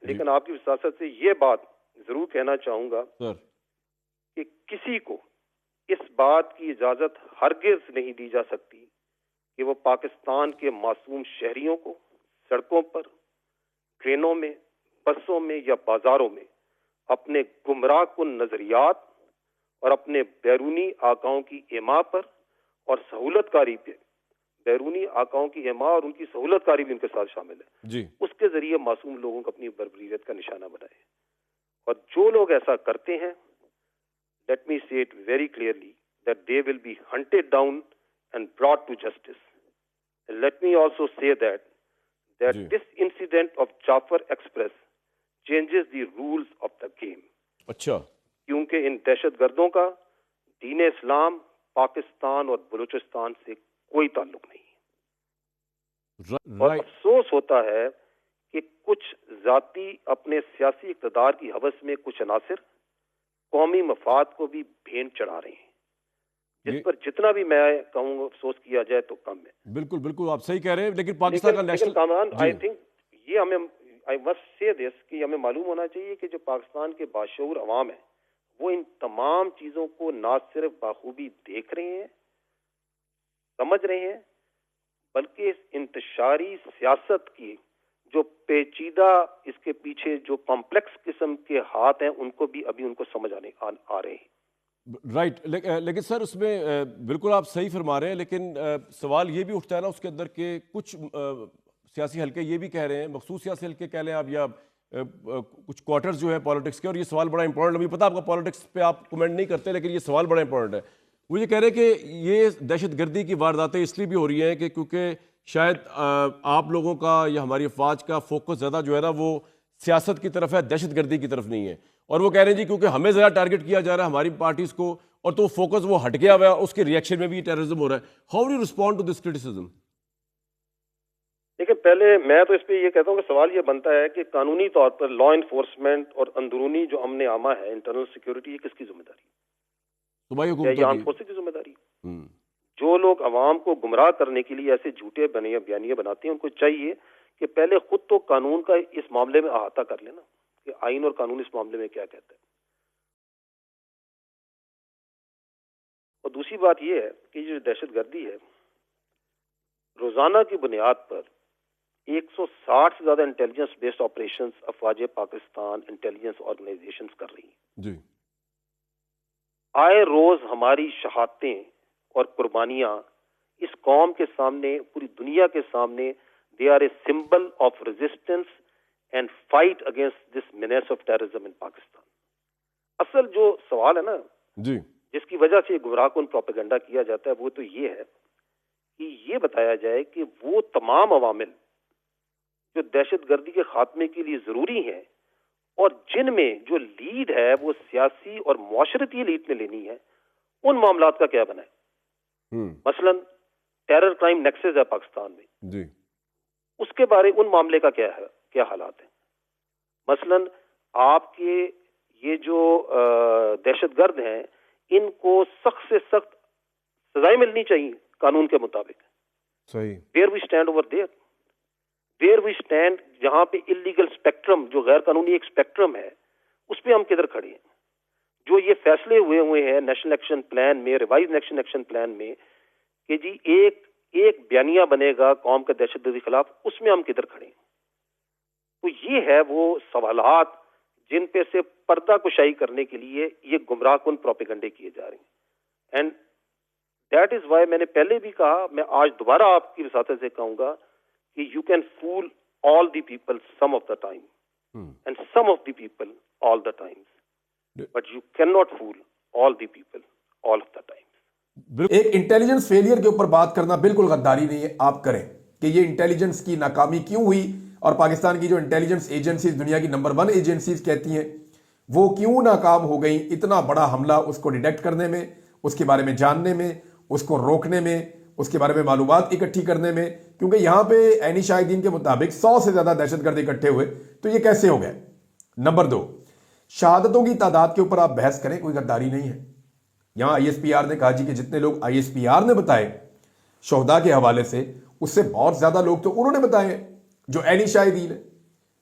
لیکن آپ کی وساطت سے یہ بات ضرور کہنا چاہوں گا کہ کسی کو اس بات کی اجازت ہرگز نہیں دی جا سکتی کہ وہ پاکستان کے معصوم شہریوں کو سڑکوں پر، ٹرینوں میں، بسوں میں یا بازاروں میں اپنے گمراہ کن نظریات اور اپنے بیرونی آقاؤں کی ایما پر اور سہولت کاری پہ، بیرونی آقاؤں کی ایما اور ان کی سہولت کاری بھی ان کے ساتھ شامل ہے جی، اس کے ذریعے معصوم لوگوں کو اپنی بربریت کا نشانہ بنائے. اور جو لوگ ایسا کرتے ہیں، let me say it very clearly that they will be hunted down and brought to justice. And let me also say that G. this incident of Jafar Express changes the rules of the game. اچھا، کیونکہ ان دہشت گردوں کا دین اسلام، پاکستان اور بلوچستان سے کوئی تعلق نہیں ہے. اور رائٹ. افسوس ہوتا ہے کہ کچھ ذاتی اپنے سیاسی اقتدار کی ہوس میں کچھ عناصر قومی مفاد کو بھی بھین چڑھا رہے ہیں، جس پر جتنا بھی میں کہوں افسوس کیا جائے تو کم ہے. بالکل بالکل آپ صحیح کہہ رہے ہیں، لیکن پاکستان کا لیکن کامران جی. آئی تھنک یہ ہمیں آئی مسٹ سے دس کہ ہمیں معلوم ہونا چاہیے کہ جو پاکستان کے باشعور عوام ہیں وہ ان تمام چیزوں کو نہ صرف بخوبی دیکھ رہے ہیں، سمجھ رہے ہیں، بلکہ اس انتشاری سیاست کی جو پیچیدہ اس کے پیچھے جو کمپلیکس قسم کے ہاتھ ہیں ان کو بھی ابھی ان کو سمجھ آ رہے ہیں. رائٹ. لیکن سر اس میں بالکل آپ صحیح فرما رہے ہیں، لیکن سوال یہ بھی اٹھتا ہے نا اس کے اندر کہ کچھ سیاسی حلقے یہ بھی کہہ رہے ہیں، مخصوص سیاسی حلقے کہہ لیں آپ یا کچھ کوارٹرز جو ہیں پالیٹکس کے، اور یہ سوال بڑا امپورٹنٹ ہے. مجھے پتا آپ کا پالیٹکس پہ آپ کمنٹ نہیں کرتے، لیکن یہ سوال بڑا امپورٹنٹ ہے. وہ یہ کہہ رہے ہیں کہ یہ دہشت گردی کی وارداتیں اس لیے بھی ہو رہی ہیں کہ کیونکہ شاید آپ لوگوں کا یا ہماری افواج کا فوکس زیادہ جو ہے نا وہ سیاست کی طرف ہے، دہشت گردی کی طرف نہیں ہے. اور وہ کہہ رہے ہیں جی کیونکہ ہمیں زیادہ ٹارگٹ کیا جا رہا ہے ہماری پارٹیز کو، اور تو فوکس وہ ہٹ گیا ہوا ہے، اس کے ریئیکشن میں بھی ٹیررزم ہو رہا ہے. How do you respond to this criticism? لیکن پہلے میں تو اس پہ یہ کہتا ہوں کہ سوال یہ بنتا ہے کہ قانونی طور پر لا انفورسمنٹ اور اندرونی جو امن عامہ ہے، انٹرنل سیکیورٹی، یہ کس کی ذمہ داری ہے؟ صوبائی کیا حکومت یہ آرم فورسز کی ذمہ داری ہے؟ جو لوگ عوام کو گمراہ کرنے کے لیے ایسے جھوٹے بیانیے بناتے ہیں ان کو چاہیے کہ پہلے خود تو قانون کا اس معاملے میں احاطہ کر لینا کہ آئین اور قانون اس معاملے میں کیا کہتا ہے. اور دوسری بات یہ ہے کہ جو دہشت گردی ہے روزانہ کی بنیاد پر 160 سے زیادہ انٹیلیجنس بیسڈ آپریشنز افواج پاکستان انٹیلیجنس آرگنائزیشنز کر رہی ہیں. جی. آئے روز ہماری شہادتیں اور قربانیاں اس قوم کے سامنے، پوری دنیا کے سامنے، they are a symbol of resistance and fight against this menace of terrorism in Pakistan. اصل جو سوال ہے نا جی جس کی وجہ سے گمراہ کن پروپیگنڈا کیا جاتا ہے وہ تو یہ ہے کہ یہ بتایا جائے کہ وہ تمام عوامل جو دہشت گردی کے خاتمے کے لیے ضروری ہیں اور جن میں جو لیڈ ہے وہ سیاسی اور معاشرتی لیڈ نے لینی ہے، ان معاملات کا کیا بنا ہے. مثلا ٹیرر کرائم نیکسس ہے پاکستان میں، جی اس کے بارے ان معاملے کا کیا ہے، کیا حالات ہیں. مثلا آپ کے یہ جو دہشت گرد ہیں ان کو سخت سے سخت سزائیں ملنی چاہیے قانون کے مطابق. صحیح. Where we stand over there, where we stand جہاں پہ انلیگل اسپیکٹرم جو غیر قانونی ایک اسپیکٹرم ہے اس پہ ہم کدھر کھڑے ہیں. جو یہ فیصلے ہوئے ہیں نیشنل ایکشن پلان میں، ریوائز نیشنل ایکشن پلان میں کہ جی ایک بیانیہ بنے گا قوم کے دہشت گردی خلاف، اس میں ہم کدھر کھڑے ہیں. تو یہ ہے وہ سوالات جن پہ سے پردہ کشائی کرنے کے لیے یہ گمراہ کن پروپیگنڈے کیے جا رہے ہیں. اینڈ دیٹ از وائی میں نے پہلے بھی کہا، میں آج دوبارہ آپ کی وساطت سے کہوں گا کہ you can fool all the people some of the time and some of the people all the times, but you can not fool all the people all of the times. ایک انٹیلیجنس فیلئر کے اوپر بات کرنا بالکل غداری نہیں ہے. آپ کریں کہ یہ انٹیلیجنس کی ناکامی کیوں ہوئی، اور پاکستان کی جو انٹیلیجنس ایجنسیز دنیا کی نمبر 1 ایجنسیز کہتی ہیں وہ کیوں ناکام ہو گئیں اتنا بڑا حملہ اس کو ڈیٹیکٹ کرنے میں، اس کے بارے میں جاننے میں، اس کو روکنے میں، اس کے بارے میں معلومات اکٹھی کرنے میں. کیونکہ یہاں پہ عینی شاہدین کے مطابق 100 سے زیادہ دہشت گرد اکٹھے ہوئے، تو یہ کیسے ہو گئے؟ نمبر 2، شہادتوں کی تعداد کے اوپر آپ بحث کریں، کوئی غداری نہیں ہے. یہاں آئی ایس پی آر نے کہا جی کہ جتنے لوگ آئی ایس پی آر نے بتائے شہداء کے حوالے سے، اس سے بہت زیادہ لوگ تو انہوں نے بتائے جو عینی شاہدین ہیں.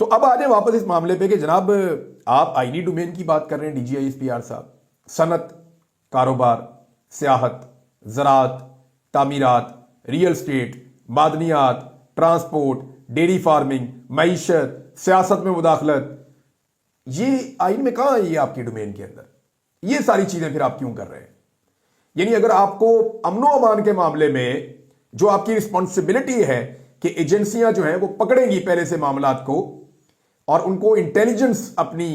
تو اب آ جائیں واپس اس معاملے پہ کہ جناب آپ آئینی ڈومین کی بات کر رہے ہیں D G I S P R صاحب، صنعت، کاروبار، سیاحت، زراعت، تعمیرات، ریئل اسٹیٹ، معدنیات، ٹرانسپورٹ، ڈیری فارمنگ، معیشت، سیاست میں مداخلت، یہ آئین میں کہاں ہے یہ آپ کی ڈومین کے اندر؟ یہ ساری چیزیں پھر آپ کیوں کر رہے ہیں؟ یعنی اگر آپ کو امن و امان کے معاملے میں جو آپ کی رسپانسبلٹی ہے کہ ایجنسیاں جو ہیں وہ پکڑیں گی پہلے سے معاملات کو اور ان کو انٹیلیجنس اپنی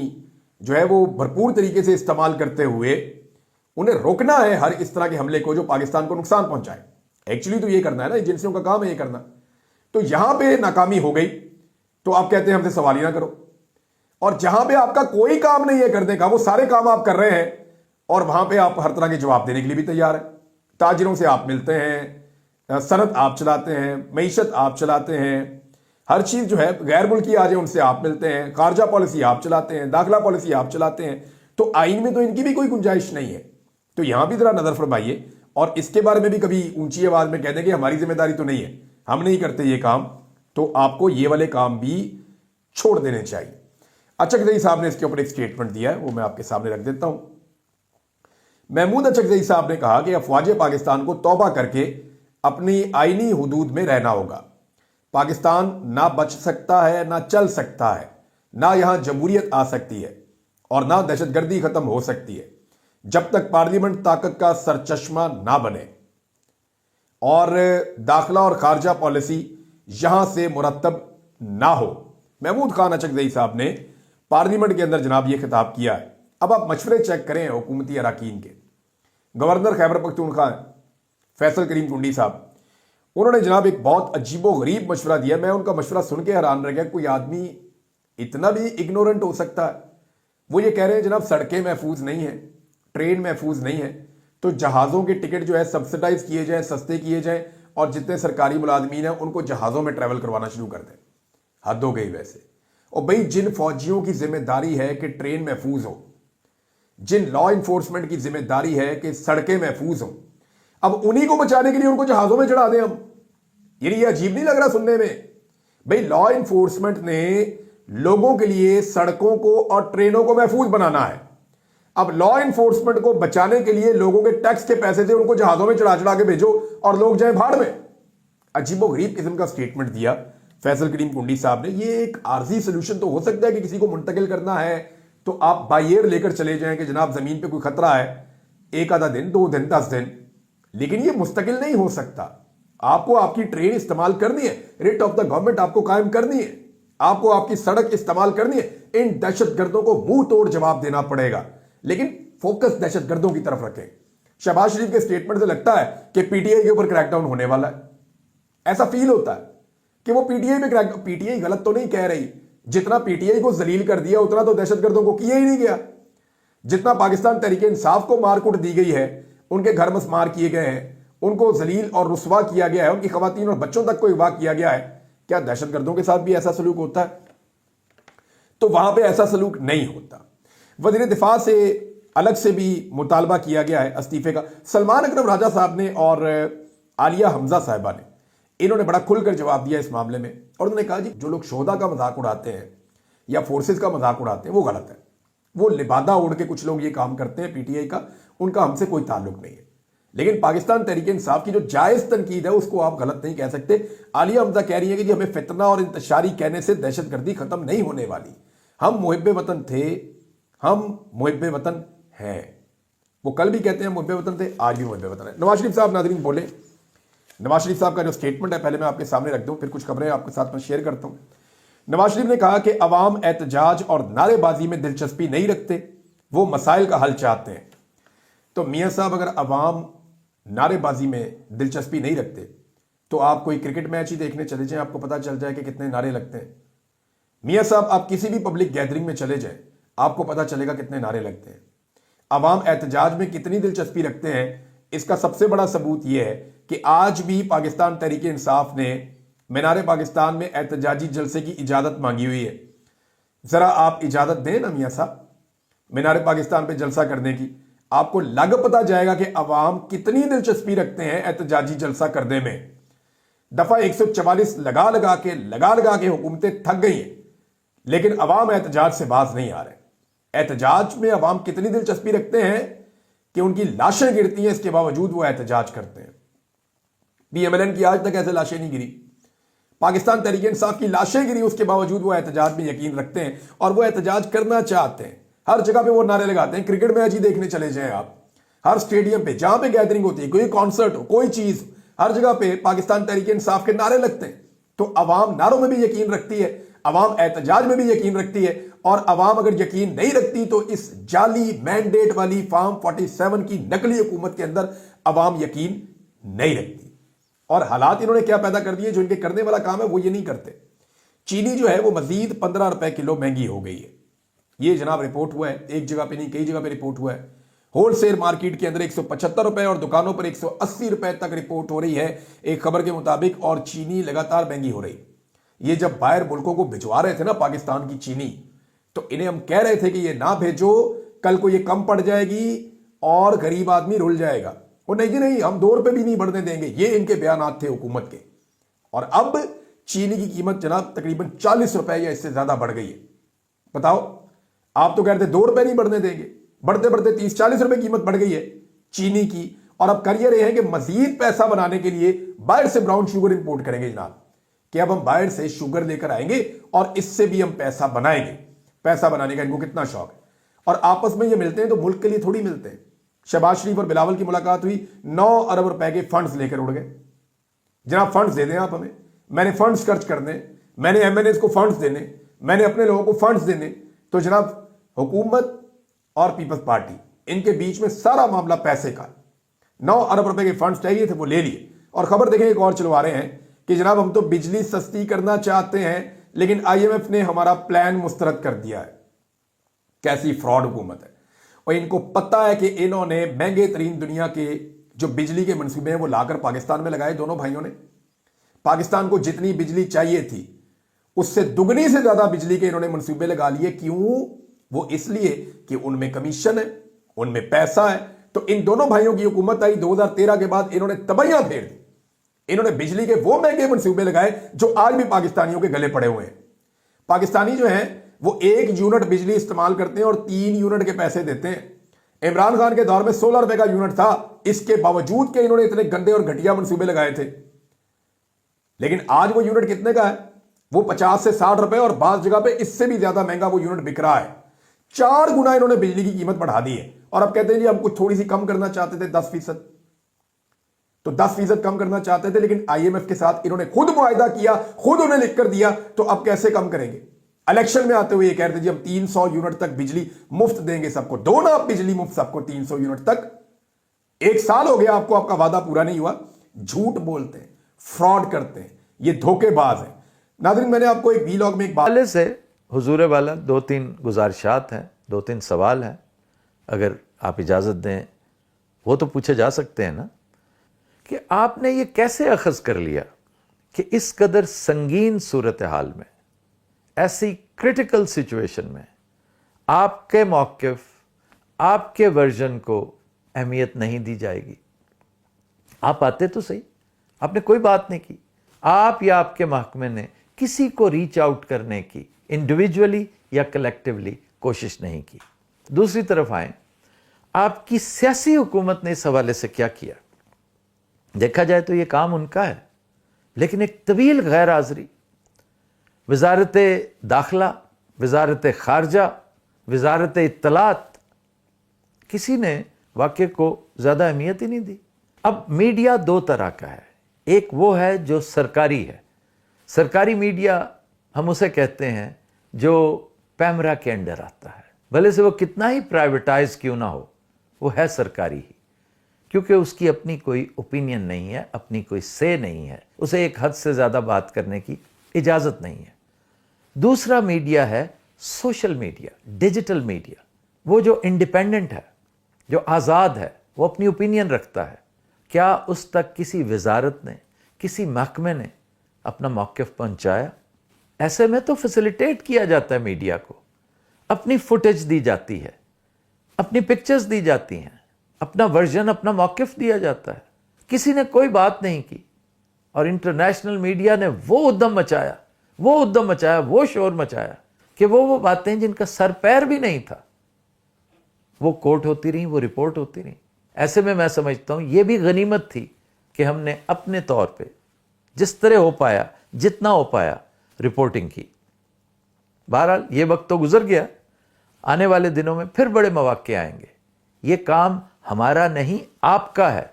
جو ہے وہ بھرپور طریقے سے استعمال کرتے ہوئے انہیں روکنا ہے ہر اس طرح کے حملے کو جو پاکستان کو نقصان پہنچائے، ایکچولی تو یہ کرنا ہے نا، ایجنسیوں کا کام ہے یہ کرنا، تو یہاں پہ ناکامی ہو گئی تو آپ کہتے ہیں ہم سے سوال ہی نہ کرو، اور جہاں پہ آپ کا کوئی کام نہیں ہے کرنے کا وہ سارے کام آپ کر رہے ہیں اور وہاں پہ آپ ہر طرح کے جواب دینے کے لیے بھی تیار ہیں، تاجروں سے آپ ملتے ہیں، صنعت آپ چلاتے ہیں، معیشت آپ چلاتے ہیں، ہر چیز جو ہے غیر ملکی آ جائے ان سے آپ ملتے ہیں، خارجہ پالیسی آپ چلاتے ہیں، داخلہ پالیسی آپ چلاتے ہیں، تو آئین میں تو ان کی بھی کوئی گنجائش نہیں ہے، تو یہاں بھی ذرا نظر فرمائیے اور اس کے بارے میں بھی کبھی اونچی آواز میں کہہ دیں کہ ہماری ذمہ داری تو نہیں ہے، ہم نہیں کرتے یہ کام، تو آپ کو یہ والے کام بھی چھوڑ دینے چاہیے۔ اچکزئی صاحب نے اس کے اوپر ایک سٹیٹمنٹ دیا ہے، وہ میں آپ کے سامنے رکھ دیتا ہوں۔ محمود اچکزئی صاحب نے کہا کہ افواج پاکستان کو توبہ کر کے اپنی آئینی حدود میں رہنا ہوگا، پاکستان نہ بچ سکتا ہے نہ چل سکتا ہے، نہ یہاں جمہوریت آ سکتی ہے اور نہ دہشت گردی ختم ہو سکتی ہے جب تک پارلیمنٹ طاقت کا سرچشمہ نہ بنے اور داخلہ اور خارجہ پالیسی یہاں سے مرتب نہ ہو۔ محمود خان اچکزئی صاحب نے پارلیمنٹ کے اندر جناب یہ خطاب کیا ہے۔ اب آپ مشورے چیک کریں حکومتی اراکین کے، گورنر خیبر پختونخوا فیصل کریم ٹنڈی صاحب، انہوں نے جناب ایک بہت عجیب و غریب مشورہ دیا، میں ان کا مشورہ سن کے حیران رہ گیا، کوئی آدمی اتنا بھی اگنورنٹ ہو سکتا ہے؟ وہ یہ کہہ رہے ہیں جناب سڑکیں محفوظ نہیں ہیں، ٹرین محفوظ نہیں ہے، تو جہازوں کے ٹکٹ جو ہے سبسڈائز کیے جائیں، سستے کیے جائیں، اور جتنے سرکاری ملازمین ہیں ان کو جہازوں میں ٹریول کروانا شروع کر دیں۔ حد ہو گئی ویسے۔ اور بھئی جن فوجیوں کی ذمہ داری ہے کہ ٹرین محفوظ ہو، جن لا انفورسمنٹ کی ذمہ داری ہے کہ سڑکیں محفوظ ہوں، اب انہی کو بچانے کے لیے ان کو جہازوں میں چڑھا دیں ہم؟ یعنی یہ عجیب نہیں لگ رہا سننے میں؟ بھئی لا انفورسمنٹ نے لوگوں کے لیے سڑکوں کو اور ٹرینوں کو محفوظ بنانا ہے، اب لا انفورسمنٹ کو بچانے کے لیے لوگوں کے ٹیکس کے پیسے سے ان کو جہازوں میں چڑھا کے بھیجو اور لوگ جائیں بھاڑ میں۔ عجیب و غریب قسم کا سٹیٹمنٹ دیا فیصل کریم ٹنڈی صاحب نے۔ یہ ایک عارضی سولوشن تو ہو سکتا ہے کہ کسی کو منتقل کرنا ہے تو آپ بائی ایئر لے کر چلے جائیں کہ جناب زمین پہ کوئی خطرہ ہے، ایک آدھا دن، 2 دن، 10 دن، لیکن یہ مستقل نہیں ہو سکتا۔ آپ کو آپ کی ٹرین استعمال کرنی ہے، ریٹ آف دا گورنمنٹ آپ کو قائم کرنی ہے، آپ کو آپ کی سڑک استعمال کرنی ہے، ان دہشت گردوں کو منہ توڑ جواب دینا پڑے گا، لیکن فوکس دہشت گردوں کی طرف رکھیں۔ شہباز شریف کے سٹیٹمنٹ سے لگتا ہے کہ پی ٹی آئی کے اوپر کریک ڈاؤن ہونے والا ہے، ایسا فیل ہوتا ہے کہ وہ پی ٹی آئی پہ پی ٹی آئی غلط تو نہیں کہہ رہی، جتنا پی ٹی آئی کو ذلیل کر دیا اتنا تو دہشت گردوں کو کیا ہی نہیں گیا، جتنا پاکستان تحریک انصاف کو مار کوٹ دی گئی ہے، ان کے گھر مسمار کیے گئے ہیں، ان کو ذلیل اور رسوا کیا گیا ہے، ان کی خواتین اور بچوں تک کو اغوا کیا گیا ہے، کیا دہشت گردوں کے ساتھ بھی ایسا سلوک ہوتا ہے؟ تو وہاں پہ ایسا سلوک نہیں ہوتا۔ وزیر دفاع سے الگ سے بھی مطالبہ کیا گیا ہے استعفے کا۔ سلمان اکرم راجہ صاحب نے اور عالیہ حمزہ صاحبہ نے، انہوں نے بڑا کھل کر جواب دیا اس معاملے میں، اور انہوں نے کہا جی جو لوگ شہداء کا مذاق اڑاتے ہیں یا فورسز کا مذاق اڑاتے ہیں وہ غلط ہے، وہ لبادہ اوڑھ کے کچھ لوگ یہ کام کرتے ہیں پی ٹی آئی کا، ان کا ہم سے کوئی تعلق نہیں ہے، لیکن پاکستان تحریک انصاف کی جو جائز تنقید ہے اس کو آپ غلط نہیں کہہ سکتے۔ عالیہ حمزہ کہہ رہی ہے کہ جی ہمیں فتنہ اور انتشاری کہنے سے دہشت گردی ختم نہیں ہونے والی، ہم محب وطن تھے، ہم محب وطن ہیں، وہ کل بھی کہتے ہیں محب وطن تھے، آج بھی محب وطن ہے۔ نواز شریف صاحب ناظرین بولے، نواز شریف صاحب کا جو سٹیٹمنٹ ہے پہلے میں آپ کے سامنے رکھ دوں، پھر کچھ خبریں آپ کے ساتھ میں شیئر کرتا ہوں۔ نواز شریف نے کہا کہ عوام احتجاج اور نعرے بازی میں دلچسپی نہیں رکھتے، وہ مسائل کا حل چاہتے ہیں۔ تو میاں صاحب اگر عوام نعرے بازی میں دلچسپی نہیں رکھتے تو آپ کوئی کرکٹ میچ ہی دیکھنے چلے جائیں، آپ کو پتہ چل جائے کہ کتنے نعرے لگتے ہیں۔ میاں صاحب آپ کسی بھی پبلک گیدرنگ میں چلے جائیں، آپ کو پتہ چلے گا کتنے نعرے لگتے ہیں۔ عوام احتجاج میں کتنی دلچسپی رکھتے ہیں، اس کا سب سے بڑا ثبوت یہ ہے کہ آج بھی پاکستان تحریک انصاف نے مینار پاکستان میں احتجاجی جلسے کی اجازت مانگی ہوئی ہے۔ ذرا آپ اجازت دیں نا میاں صاحب مینار پاکستان پہ جلسہ کرنے کی، آپ کو لگ پتہ جائے گا کہ عوام کتنی دلچسپی رکھتے ہیں احتجاجی جلسہ کرنے میں۔ دفعہ 144 لگا لگا کے حکومتیں تھک گئی ہیں، لیکن عوام احتجاج سے باز نہیں آ رہے۔ احتجاج میں عوام کتنی دلچسپی رکھتے ہیں کہ ان کی لاشیں گرتی ہیں، اس کے باوجود وہ احتجاج کرتے ہیں۔ پی ایم ایل این کی آج تک ایسے لاشیں نہیں گری، پاکستان تحریک انصاف کی لاشیں گری، اس کے باوجود وہ احتجاج میں یقین رکھتے ہیں اور وہ احتجاج کرنا چاہتے ہیں۔ ہر جگہ پہ وہ نعرے لگاتے ہیں، کرکٹ میچ ہی دیکھنے چلے جائیں آپ، ہر سٹیڈیم پہ جہاں پہ گیدرنگ ہوتی ہے، کوئی کانسرٹ ہو، کوئی چیز، ہر جگہ پہ پاکستان تحریک انصاف کے نعرے لگتے ہیں۔ تو عوام نعروں میں بھی یقین رکھتی ہے، عوام احتجاج میں بھی یقین رکھتی ہے، اور عوام اگر یقین نہیں رکھتی تو اس جعلی مینڈیٹ والی فارم 47 کی نقلی حکومت کے اندر عوام یقین نہیں رکھتی۔ اور حالات انہوں نے کیا پیدا کر دیے، جو ان کے کرنے والا کام ہے وہ یہ نہیں کرتے۔ چینی جو ہے وہ مزید 15 روپے کلو مہنگی ہو گئی ہے، یہ جناب رپورٹ ہوا ہے، ایک جگہ پہ نہیں کئی جگہ پہ رپورٹ ہوا ہے۔ ہول سیل مارکیٹ کے اندر 175 روپے اور دکانوں پر 180 روپے تک رپورٹ ہو رہی ہے ایک خبر کے مطابق، اور چینی لگاتار مہنگی ہو رہی۔ یہ جب باہر ملکوں کو بھجوا رہے تھے نا پاکستان کی چینی، تو انہیں ہم کہہ رہے تھے کہ یہ نہ بھیجو، کل کو یہ کم پڑ جائے گی اور غریب آدمی رل جائے گا، اور نہیں جی نہیں، ہم 2 روپے بھی نہیں بڑھنے دیں گے، یہ ان کے بیانات تھے حکومت کے۔ اور اب چینی کی قیمت جناب تقریباً 40 روپے یا اس سے زیادہ بڑھ گئی ہے۔ بتاؤ، آپ تو کہہ رہے تھے 2 روپے نہیں بڑھنے دیں گے، بڑھتے بڑھتے 30-40 روپے قیمت بڑھ گئی ہے چینی کی۔ اور اب کر یہ رہے ہیں کہ مزید پیسہ بنانے کے لیے باہر سے براؤن شوگر امپورٹ کریں گے جناب، کہ اب ہم باہر سے شوگر لے کر آئیں گے اور اس سے بھی ہم پیسہ بنائیں گے۔ پیسہ بنانے کا ان کو کتنا شوق ہے، اور آپس میں یہ ملتے ہیں تو ملک کے لیے تھوڑی ملتے ہیں۔ شہباز شریف اور بلاول کی ملاقات ہوئی، 9 ارب روپے کے فنڈز لے کر اڑ گئے۔ جناب فنڈز دے دیں آپ ہمیں، میں نے فنڈز خرچ کرنے، میں نے ایم این ایز کو فنڈز دینے، میں نے اپنے لوگوں کو فنڈز دینے۔ تو جناب حکومت اور پیپلز پارٹی، ان کے بیچ میں سارا معاملہ پیسے کا۔ 9 ارب روپے کے فنڈز چاہیے تھے، وہ لے لیے۔ اور خبر دیکھیں ایک اور چلوا رہے ہیں کہ جناب ہم تو بجلی سستی کرنا چاہتے ہیں، لیکن آئی ایم ایف نے ہمارا پلان مسترد کر دیا ہے۔ کیسی فراڈ حکومت ہے، اور ان کو پتہ ہے کہ انہوں نے مہنگے ترین دنیا کے جو بجلی کے منصوبے ہیں وہ لا کر پاکستان میں لگائے۔ دونوں بھائیوں نے پاکستان کو جتنی بجلی چاہیے تھی اس سے دگنی سے زیادہ بجلی کے انہوں نے منصوبے لگا لیے۔ کیوں؟ وہ اس لیے کہ ان میں کمیشن ہے، ان میں پیسہ ہے۔ تو ان دونوں بھائیوں کی حکومت آئی 2013 کے بعد، انہوں نے تباہیاں پھیر دی۔ انہوں نے بجلی کے وہ مہنگے منصوبے لگائے جو آج بھی پاکستانیوں کے گلے پڑے ہوئے ہیں۔ پاکستانی جو ہیں وہ 1 یونٹ بجلی استعمال کرتے ہیں اور 3 یونٹ کے پیسے دیتے ہیں۔ عمران خان کے دور میں 16 روپے کا یونٹ تھا، اس کے باوجود کہ انہوں نے اتنے گندے اور گھٹیا منصوبے لگائے تھے۔ لیکن آج وہ یونٹ کتنے کا ہے؟ وہ 50 سے 60 روپے، اور بعض جگہ پہ اس سے بھی زیادہ مہنگا وہ یونٹ بک رہا ہے۔ 4 گنا انہوں نے بجلی کی قیمت بڑھا دی ہے، اور اب کہتے ہیں جی ہم کچھ تھوڑی سی کم کرنا چاہتے تھے 10%، تو 10% کم کرنا چاہتے تھے، لیکن آئی ایم ایف کے ساتھ انہوں نے خود معاہدہ کیا، خود انہیں لکھ کر دیا، تو اب کیسے کم کریں گے؟ الیکشن میں آتے ہوئے یہ کہتے ہیں جی ہم 300 یونٹ تک بجلی مفت دیں گے سب کو۔ دو نا آپ بجلی مفت سب کو 300 یونٹ تک۔ 1 سال ہو گیا آپ کو، آپ کا وعدہ پورا نہیں ہوا۔ جھوٹ بولتے ہیں، فراڈ کرتے ہیں، یہ دھوکے باز ہیں۔ ناظرین، میں نے آپ کو ایک ویلاگ میں ایک بات حوالے سے حضور والا 2-3 گزارشات ہیں، 2-3 سوال ہیں، اگر آپ اجازت دیں وہ تو پوچھے جا سکتے ہیں نا، کہ آپ نے یہ کیسے اخذ کر لیا کہ اس قدر سنگین صورتحال میں، ایسی کرٹیکل سچویشن میں آپ کے موقف، آپ کے ورژن کو اہمیت نہیں دی جائے گی؟ آپ آتے تو صحیح، آپ نے کوئی بات نہیں کی، آپ یا آپ کے محکمے نے کسی کو ریچ آؤٹ کرنے کی انڈیویجولی یا کلیکٹیولی کوشش نہیں کی۔ دوسری طرف آئیں، آپ کی سیاسی حکومت نے اس حوالے سے کیا کیا؟ دیکھا جائے تو یہ کام ان کا ہے، لیکن ایک طویل غیر حاضری، وزارت داخلہ، وزارت خارجہ، وزارت اطلاعات، کسی نے واقعے کو زیادہ اہمیت ہی نہیں دی۔ اب میڈیا 2 طرح کا ہے، ایک وہ ہے جو سرکاری ہے، سرکاری میڈیا ہم اسے کہتے ہیں جو پیمرا کے انڈر آتا ہے، بھلے سے وہ کتنا ہی پرائیویٹائز کیوں نہ ہو، وہ ہے سرکاری ہی، کیونکہ اس کی اپنی کوئی اوپینین نہیں ہے، اپنی کوئی سے نہیں ہے، اسے ایک حد سے زیادہ بات کرنے کی اجازت نہیں ہے۔ دوسرا میڈیا ہے سوشل میڈیا، ڈیجیٹل میڈیا، وہ جو انڈیپینڈنٹ ہے، جو آزاد ہے، وہ اپنی اوپینین رکھتا ہے۔ کیا اس تک کسی وزارت نے، کسی محکمے نے اپنا موقف پہنچایا؟ ایسے میں تو فیسیلیٹیٹ کیا جاتا ہے میڈیا کو، اپنی فوٹیج دی جاتی ہے، اپنی پکچرز دی جاتی ہیں، اپنا ورژن، اپنا موقف دیا جاتا ہے۔ کسی نے کوئی بات نہیں کی، اور انٹرنیشنل میڈیا نے وہ ادھم مچایا، وہ شور مچایا کہ وہ باتیں جن کا سر پیر بھی نہیں تھا وہ کوٹ ہوتی رہیں, وہ رپورٹ ہوتی رہیں. ایسے میں سمجھتا ہوں یہ بھی غنیمت تھی کہ ہم نے اپنے طور پہ جس طرح ہو پایا, جتنا ہو پایا, رپورٹنگ کی. بہرحال یہ وقت تو گزر گیا, آنے والے دنوں میں پھر بڑے مواقع آئیں گے. یہ کام ہمارا نہیں, آپ کا ہے.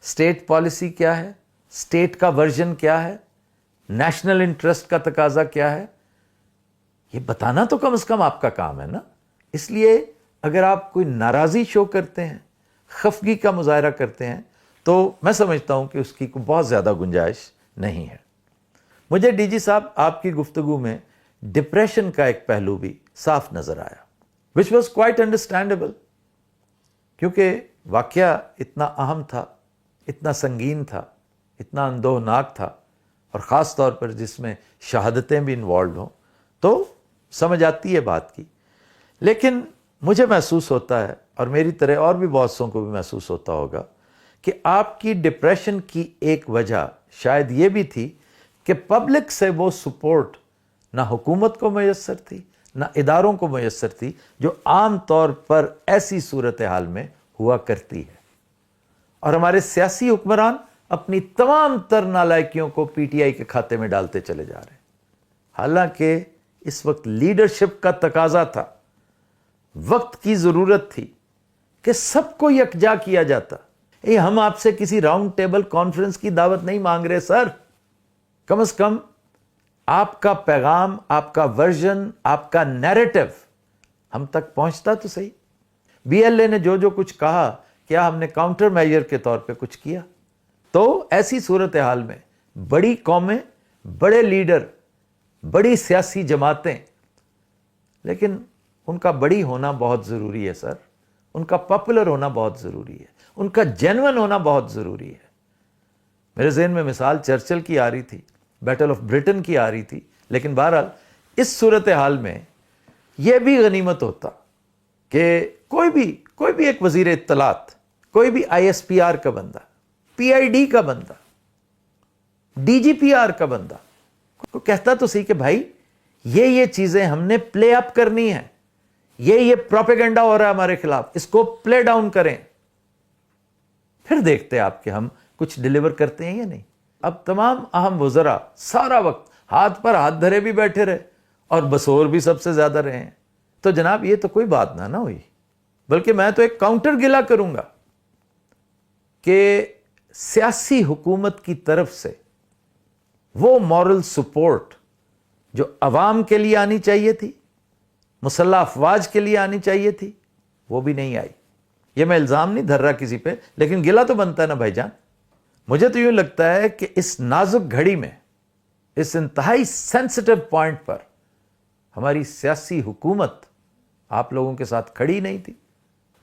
اسٹیٹ پالیسی کیا ہے, اسٹیٹ کا ورژن کیا ہے, نیشنل انٹرسٹ کا تقاضا کیا ہے, یہ بتانا تو کم از کم آپ کا کام ہے نا. اس لیے اگر آپ کوئی ناراضی شو کرتے ہیں, خفگی کا مظاہرہ کرتے ہیں, تو میں سمجھتا ہوں کہ اس کی کوئی بہت زیادہ گنجائش نہیں ہے. مجھے ڈی جی صاحب آپ کی گفتگو میں ڈپریشن کا ایک پہلو بھی صاف نظر آیا, which was quite understandable, کیونکہ واقعہ اتنا اہم تھا, اتنا سنگین تھا, اتنا اندوہناک تھا, اور خاص طور پر جس میں شہادتیں بھی انوالوڈ ہوں, تو سمجھ آتی ہے بات کی. لیکن مجھے محسوس ہوتا ہے, اور میری طرح اور بھی بہت سوں کو بھی محسوس ہوتا ہوگا, کہ آپ کی ڈپریشن کی ایک وجہ شاید یہ بھی تھی کہ پبلک سے وہ سپورٹ نہ حکومت کو میسر تھی, نہ اداروں کو میسر تھی, جو عام طور پر ایسی صورتحال میں ہوا کرتی ہے. اور ہمارے سیاسی حکمران اپنی تمام تر نالائکیوں کو پی ٹی آئی کے کھاتے میں ڈالتے چلے جا رہے ہیں, حالانکہ اس وقت لیڈرشپ کا تقاضا تھا, وقت کی ضرورت تھی کہ سب کو یکجا کیا جاتا. ہم آپ سے کسی راؤنڈ ٹیبل کانفرنس کی دعوت نہیں مانگ رہے سر, کم از کم آپ کا پیغام, آپ کا ورژن, آپ کا نیریٹو ہم تک پہنچتا تو صحیح. بی ایل اے نے جو کچھ کہا, کیا ہم نے کاؤنٹر میجر کے طور پہ کچھ کیا؟ تو ایسی صورتحال میں بڑی قومیں, بڑے لیڈر, بڑی سیاسی جماعتیں, لیکن ان کا بڑی ہونا بہت ضروری ہے سر, ان کا پاپولر ہونا بہت ضروری ہے, ان کا جینون ہونا بہت ضروری ہے. میرے ذہن میں مثال چرچل کی آ رہی تھی, بیٹل آف برٹن کی آ رہی تھی, لیکن بہرحال اس صورتحال میں یہ بھی غنیمت ہوتا کہ کوئی بھی ایک وزیر اطلاعات, کوئی بھی آئی ایس پی آر کا بندہ, پی آئی ڈی کا بندہ, ڈی جی پی آر کا بندہ کو کہتا تو صحیح کہ بھائی یہ چیزیں ہم نے پلے اپ کرنی ہے, یہ پروپیگنڈا ہو رہا ہے ہمارے خلاف, اس کو پلے ڈاؤن کریں. پھر دیکھتے آپ کہ ہم کچھ ڈیلیور کرتے ہیں یا نہیں. اب تمام اہم وزراء سارا وقت ہاتھ پر ہاتھ دھرے بھی بیٹھے رہے, اور بسور بھی سب سے زیادہ رہے ہیں. تو جناب یہ تو کوئی بات نہ ہوئی, بلکہ میں تو ایک کاؤنٹر گلا کروں گا کہ سیاسی حکومت کی طرف سے وہ مورل سپورٹ جو عوام کے لیے آنی چاہیے تھی, مسلح افواج کے لیے آنی چاہیے تھی, وہ بھی نہیں آئی. یہ میں الزام نہیں دھر رہا کسی پہ, لیکن گلا تو بنتا ہے نا بھائی جان. مجھے تو یوں لگتا ہے کہ اس نازک گھڑی میں, اس انتہائی سینسٹیو پوائنٹ پر ہماری سیاسی حکومت آپ لوگوں کے ساتھ کھڑی نہیں تھی.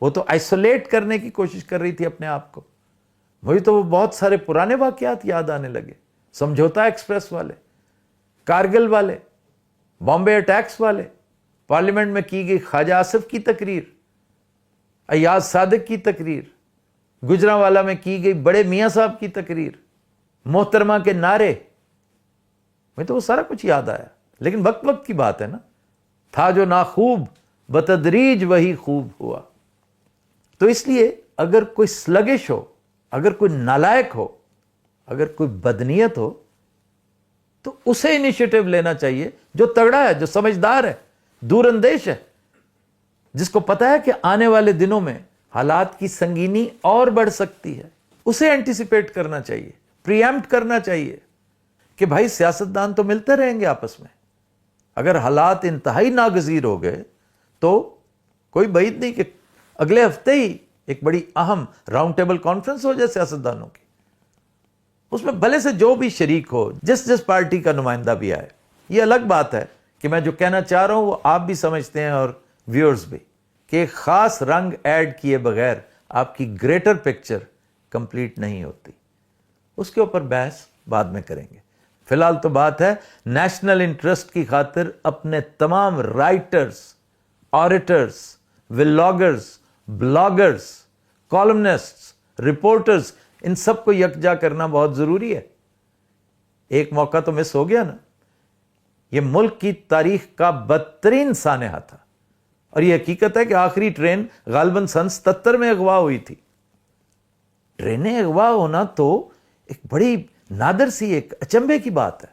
وہ تو آئسولیٹ کرنے کی کوشش کر رہی تھی اپنے آپ کو. مجھے تو وہ بہت سارے پرانے واقعات یاد آنے لگے, سمجھوتا ایکسپریس والے, کارگل والے, بامبے اٹیکس والے, پارلیمنٹ میں کی گئی خواجہ آصف کی تقریر, ایاز صادق کی تقریر, گجرانوالہ میں کی گئی بڑے میاں صاحب کی تقریر, محترمہ کے نعرے. مجھے تو وہ سارا کچھ یاد آیا, لیکن وقت کی بات ہے نا. تھا جو ناخوب بتدریج وہی خوب ہوا. تو اس لیے اگر کوئی سلگش ہو, اگر کوئی نالائق ہو, اگر کوئی بدنیت ہو, تو اسے انیشیٹو لینا چاہیے جو تگڑا ہے, جو سمجھدار ہے, دور اندیش ہے, جس کو پتا ہے کہ آنے والے دنوں میں حالات کی سنگینی اور بڑھ سکتی ہے. اسے اینٹیسپیٹ کرنا چاہیے, پری ایمپٹ کرنا چاہیے کہ بھائی سیاستدان تو ملتے رہیں گے آپس میں. اگر حالات انتہائی ناگزیر ہو گئے تو کوئی بعید نہیں کہ اگلے ہفتے ہی ایک بڑی اہم راؤنڈ ٹیبل کانفرنس ہو جائے سیاستدانوں کی. اس میں بھلے سے جو بھی شریک ہو, جس پارٹی کا نمائندہ بھی آئے. یہ الگ بات ہے کہ میں جو کہنا چاہ رہا ہوں وہ آپ بھی سمجھتے ہیں اور ویورز بھی, کہ ایک خاص رنگ ایڈ کیے بغیر آپ کی گریٹر پکچر کمپلیٹ نہیں ہوتی. اس کے اوپر بحث بعد میں کریں گے. فی الحال تو بات ہے نیشنل انٹرسٹ کی خاطر اپنے تمام رائٹرز, آریٹرز, ولاگرز, بلاگرز, کالمنسٹس, رپورٹرز, ان سب کو یکجا کرنا بہت ضروری ہے. ایک موقع تو مس ہو گیا نا. یہ ملک کی تاریخ کا بدترین سانحہ تھا، اور یہ حقیقت ہے کہ آخری ٹرین غالباً سن 77 میں اغوا ہوئی تھی۔ ٹرینیں اغوا ہونا تو ایک بڑی نادر سی ایک اچنبے کی بات ہے۔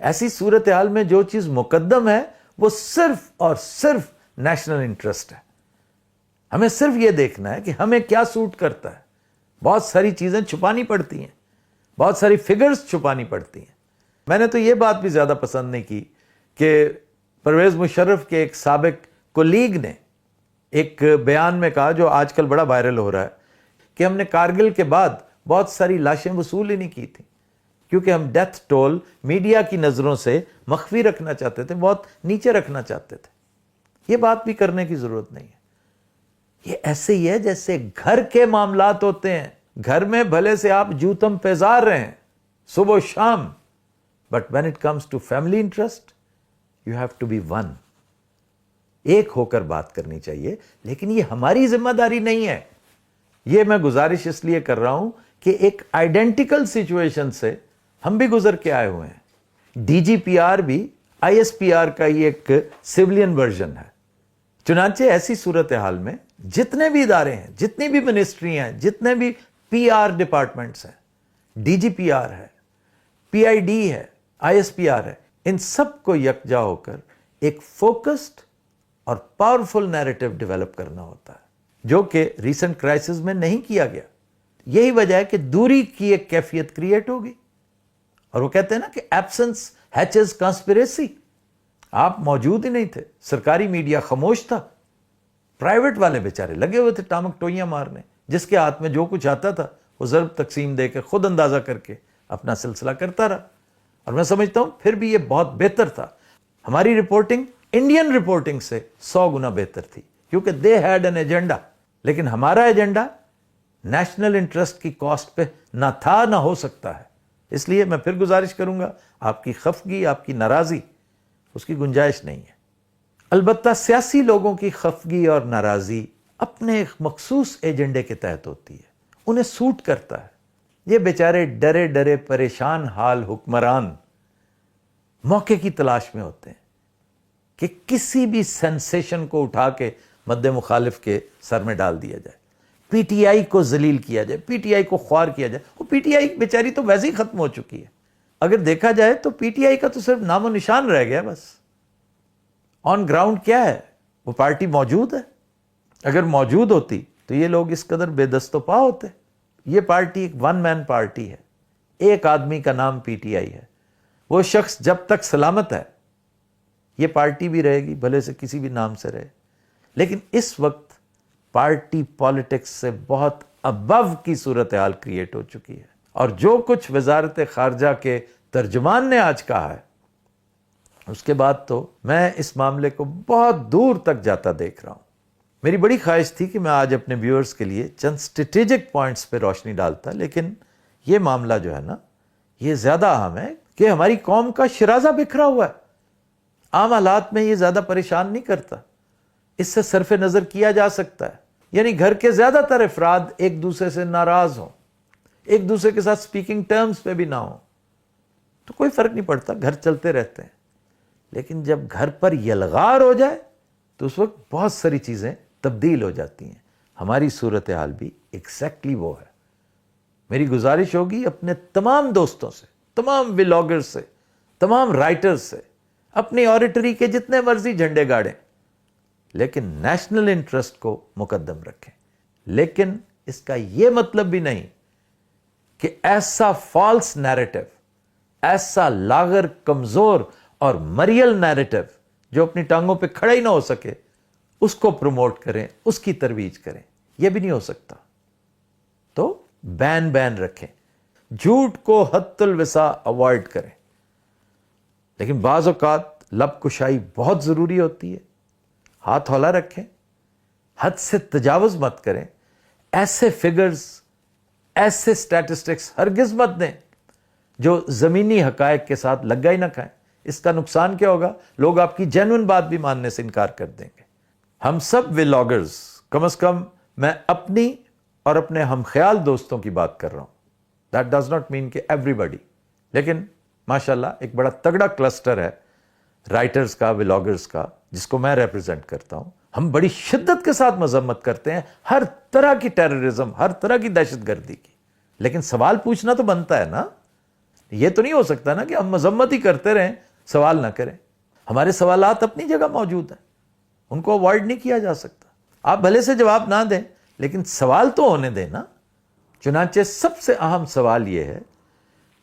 ایسی صورتحال میں جو چیز مقدم ہے وہ صرف اور صرف نیشنل انٹرسٹ ہے۔ ہمیں صرف یہ دیکھنا ہے کہ ہمیں کیا سوٹ کرتا ہے۔ بہت ساری چیزیں چھپانی پڑتی ہیں، بہت ساری فگرز چھپانی پڑتی ہیں۔ میں نے تو یہ بات بھی زیادہ پسند نہیں کی کہ پرویز مشرف کے ایک سابق کولیگ نے ایک بیان میں کہا، جو آج کل بڑا وائرل ہو رہا ہے، کہ ہم نے کارگل کے بعد بہت ساری لاشیں وصول ہی نہیں کی تھیں، کیونکہ ہم ڈیتھ ٹول میڈیا کی نظروں سے مخفی رکھنا چاہتے تھے، بہت نیچے رکھنا چاہتے تھے۔ یہ بات بھی کرنے کی ضرورت نہیں ہے۔ یہ ایسے ہی ہے جیسے گھر کے معاملات ہوتے ہیں۔ گھر میں بھلے سے آپ جوتم پیزار رہے ہیں صبح و شام، but when it comes to family interest, you have to be one۔ ایک ہو کر بات کرنی چاہیے، لیکن یہ ہماری ذمہ داری نہیں ہے۔ یہ میں گزارش اس لیے کر رہا ہوں کہ ایک آئیڈینٹیکل سچویشن سے ہم بھی گزر کے آئے ہوئے ہیں۔ ڈی جی پی آر بھی آئی ایس پی آر کا ہی ایک سویلین ورژن ہے۔ چنانچہ ایسی صورتحال میں جتنے بھی ادارے ہیں، جتنی بھی منسٹری ہیں، جتنے بھی پی آر ڈپارٹمنٹس ہیں، ڈی جی پی آر ہے، پی آئی ڈی ہے، آئی ایس پی آر ہے، ان سب کو یکجا ہو کر ایک فوکسڈ اور پاورفل نیریٹو ڈیولپ کرنا ہوتا ہے، جو کہ ریسنٹ کرائسس میں نہیں کیا گیا۔ یہی وجہ ہے کہ دوری کی ایک کیفیت کریٹ ہوگی، اور وہ کہتے ہیں نا کہ ایبسنس ہیچز کانسپریسی۔ آپ موجود ہی نہیں تھے، سرکاری میڈیا خاموش تھا، پرائیویٹ والے بیچارے لگے ہوئے تھے ٹامک ٹوئیاں مارنے، جس کے ہاتھ میں جو کچھ آتا تھا وہ ضرب تقسیم دے کے خود اندازہ کر کے اپنا سلسلہ کرتا رہا۔ اور میں سمجھتا ہوں پھر بھی یہ بہت بہتر تھا۔ ہماری رپورٹنگ انڈین رپورٹنگ سے 100 گنا بہتر تھی، کیونکہ دے ہیڈ این ایجنڈا، لیکن ہمارا ایجنڈا نیشنل انٹرسٹ کی کاسٹ پہ نہ تھا نہ ہو سکتا ہے۔ اس لیے میں پھر گزارش کروں گا، آپ کی خفگی، آپ کی ناراضی، اس کی گنجائش نہیں ہے۔ البتہ سیاسی لوگوں کی خفگی اور ناراضی اپنے ایک مخصوص ایجنڈے کے تحت ہوتی ہے، انہیں سوٹ کرتا ہے۔ یہ بیچارے ڈرے ڈرے پریشان حال حکمران موقع کی تلاش میں ہوتے ہیں کہ کسی بھی سینسیشن کو اٹھا کے مد مخالف کے سر میں ڈال دیا جائے، پی ٹی آئی کو ذلیل کیا جائے، پی ٹی آئی کو خوار کیا جائے۔ وہ پی ٹی آئی بیچاری تو ویسے ہی ختم ہو چکی ہے۔ اگر دیکھا جائے تو پی ٹی آئی کا تو صرف نام و نشان رہ گیا بس۔ آن گراؤنڈ کیا ہے؟ وہ پارٹی موجود ہے؟ اگر موجود ہوتی تو یہ لوگ اس قدر بے دست و پا ہوتے۔ یہ پارٹی ایک ون مین پارٹی ہے، ایک آدمی کا نام پی ٹی آئی ہے۔ وہ شخص جب تک سلامت ہے یہ پارٹی بھی رہے گی، بھلے سے کسی بھی نام سے رہے۔ لیکن اس وقت پارٹی پالیٹکس سے بہت ابو کی صورتحال کریٹ ہو چکی ہے، اور جو کچھ وزارت خارجہ کے ترجمان نے آج کہا ہے، اس کے بعد تو میں اس معاملے کو بہت دور تک جاتا دیکھ رہا ہوں۔ میری بڑی خواہش تھی کہ میں آج اپنے ویورز کے لیے چند اسٹریٹجک پوائنٹس پہ روشنی ڈالتا، لیکن یہ معاملہ جو ہے نا، یہ زیادہ اہم ہے کہ ہماری قوم کا شرازہ بکھرا ہوا ہے۔ عام حالات میں یہ زیادہ پریشان نہیں کرتا، اس سے صرف نظر کیا جا سکتا ہے۔ یعنی گھر کے زیادہ تر افراد ایک دوسرے سے ناراض ہوں، ایک دوسرے کے ساتھ سپیکنگ ٹرمز پہ بھی نہ ہوں، تو کوئی فرق نہیں پڑتا، گھر چلتے رہتے ہیں۔ لیکن جب گھر پر یلغار ہو جائے تو اس وقت بہت ساری چیزیں تبدیل ہو جاتی ہیں۔ ہماری صورتحال بھی ایگزیکٹلی وہ ہے۔ میری گزارش ہوگی اپنے تمام دوستوں سے، تمام ولاگرز سے، تمام رائٹرز سے، اپنی آریٹری کے جتنے مرضی جھنڈے گاڑیں، لیکن نیشنل انٹرسٹ کو مقدم رکھیں۔ لیکن اس کا یہ مطلب بھی نہیں کہ ایسا فالس نیریٹو، ایسا لاغر، کمزور اور مریل نیریٹو جو اپنی ٹانگوں پہ کھڑا ہی نہ ہو سکے، اس کو پروموٹ کریں، اس کی ترویج کریں۔ یہ بھی نہیں ہو سکتا۔ تو بین رکھیں، جھوٹ کو حد الوسع اوائڈ کریں، لیکن بعض اوقات لب کشائی بہت ضروری ہوتی ہے۔ ہاتھ ہولا رکھیں، حد سے تجاوز مت کریں، ایسے فگرز، ایسے سٹیٹسٹکس ہرگز مت دیں جو زمینی حقائق کے ساتھ لگا ہی نہ کھائیں۔ اس کا نقصان کیا ہوگا؟ لوگ آپ کی جینوئن بات بھی ماننے سے انکار کر دیں گے۔ ہم سب ولاگرز، کم از کم میں اپنی اور اپنے ہم خیال دوستوں کی بات کر رہا ہوں، دیٹ ڈز ناٹ مین کہ ایوری بڈی، لیکن ماشاءاللہ ایک بڑا تگڑا کلسٹر ہے رائٹرز کا, ولاگرز کا, جس کو میں ریپرزینٹ کرتا ہوں, ہم بڑی شدت کے ساتھ مذمت کرتے ہیں ہر طرح کی ٹیررزم, ہر طرح کی دہشت گردی کی. لیکن سوال پوچھنا تو بنتا ہے نا. یہ تو نہیں ہو سکتا نا کہ ہم مذمت ہی کرتے رہیں, سوال نہ کریں. ہمارے سوالات اپنی جگہ موجود ہیں, ان کو اوائڈ نہیں کیا جا سکتا. آپ بھلے سے جواب نہ دیں لیکن سوال تو ہونے دیں نا. چنانچہ سب سے اہم سوال یہ ہے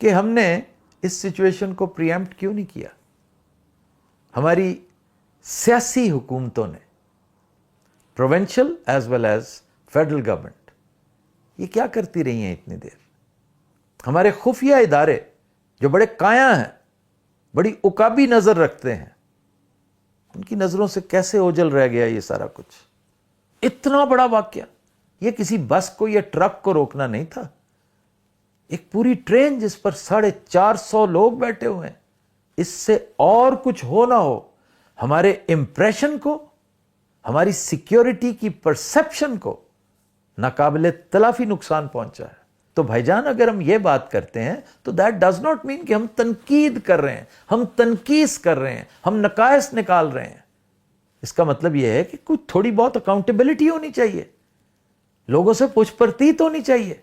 کہ ہم نے اس سچویشن کو پریمپٹ کیوں نہیں کیا. ہماری سیاسی حکومتوں نے, provincial as well as federal government, یہ کیا کرتی رہی ہیں اتنی دیر. ہمارے خفیہ ادارے جو بڑے کایاں ہیں, بڑی عقابی نظر رکھتے ہیں, ان کی نظروں سے کیسے اوجھل رہ گیا یہ سارا کچھ. اتنا بڑا واقعہ, یہ کسی بس کو یا ٹرک کو روکنا نہیں تھا, ایک پوری ٹرین جس پر 450 لوگ بیٹھے ہوئے ہیں. اس سے اور کچھ ہو نہ ہو, ہمارے امپریشن کو, ہماری سیکیورٹی کی پرسپشن کو ناقابل تلافی نقصان پہنچا ہے. تو بھائی جان, اگر ہم یہ بات کرتے ہیں تو دیٹ ڈز ناٹ مین کہ ہم تنقید کر رہے ہیں, ہم تنقیص کر رہے ہیں, ہم نقائص نکال رہے ہیں. اس کا مطلب یہ ہے کہ کچھ تھوڑی بہت اکاؤنٹیبلٹی ہونی چاہیے, لوگوں سے پوچھ پرتیت ہونی چاہیے.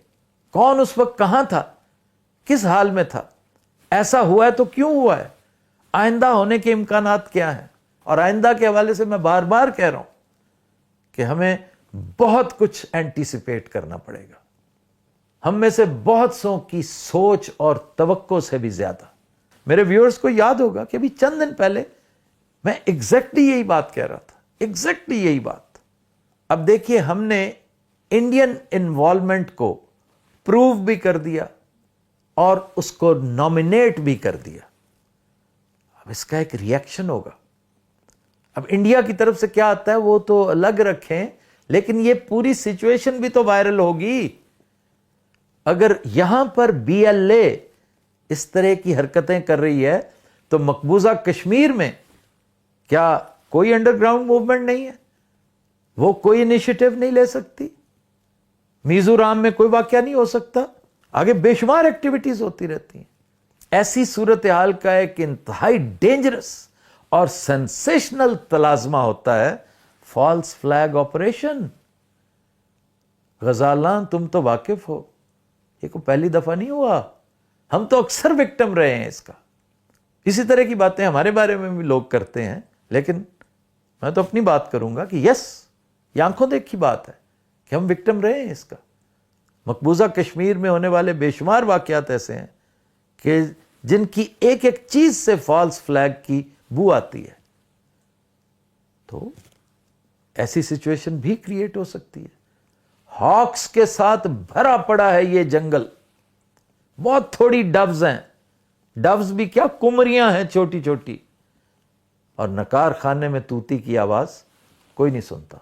کون اس وقت کہاں تھا, کس حال میں تھا, ایسا ہوا ہے تو کیوں ہوا ہے, آئندہ ہونے کے امکانات کیا ہیں. اور آئندہ کے حوالے سے میں بار بار کہہ رہا ہوں کہ ہمیں بہت کچھ اینٹیسپیٹ کرنا پڑے گا. ہم میں سے بہت سو کی سوچ اور توقع سے بھی زیادہ. میرے ویورز کو یاد ہوگا کہ ابھی چند دن پہلے میں ایگزیکٹلی یہی بات کہہ رہا تھا, ایگزیکٹلی یہی بات. اب دیکھیے, ہم نے انڈین انوالومنٹ کو پروو بھی کر دیا اور اس کو نامینیٹ بھی کر دیا. اب اس کا ایک ری ایکشن ہوگا. اب انڈیا کی طرف سے کیا آتا ہے وہ تو الگ رکھیں, لیکن یہ پوری سچویشن بھی تو وائرل ہوگی. اگر یہاں پر بی ایل اے اس طرح کی حرکتیں کر رہی ہے تو مقبوضہ کشمیر میں کیا کوئی انڈر گراؤنڈ موومنٹ نہیں ہے, وہ کوئی انیشیٹو نہیں لے سکتی. میزورام میں کوئی واقعہ نہیں ہو سکتا, آگے بے شمار ایکٹیویٹیز ہوتی رہتی ہیں. ایسی صورتحال کا ایک انتہائی ڈینجرس اور سینسیشنل تلازمہ ہوتا ہے فالس فلیگ آپریشن. غزالاں تم تو واقف ہو, یہ کوئی پہلی دفعہ نہیں ہوا, ہم تو اکثر وکٹم رہے ہیں اس کا. اسی طرح کی باتیں ہمارے بارے میں بھی لوگ کرتے ہیں, لیکن میں تو اپنی بات کروں گا کہ یس, یہ آنکھوں دیکھی بات ہے کہ ہم وکٹم رہے ہیں اس کا. مقبوضہ کشمیر میں ہونے والے بے شمار واقعات ایسے ہیں کہ جن کی ایک ایک چیز سے فالس فلیگ کی بو آتی ہے. تو ایسی سچویشن بھی کریٹ ہو سکتی ہے. ہاکس کے ساتھ بھرا پڑا ہے یہ جنگل, بہت تھوڑی ڈوز ہیں, ڈوز بھی کیا کمریاں ہیں چھوٹی چھوٹی, اور نکار خانے میں طوطی کی آواز کوئی نہیں سنتا.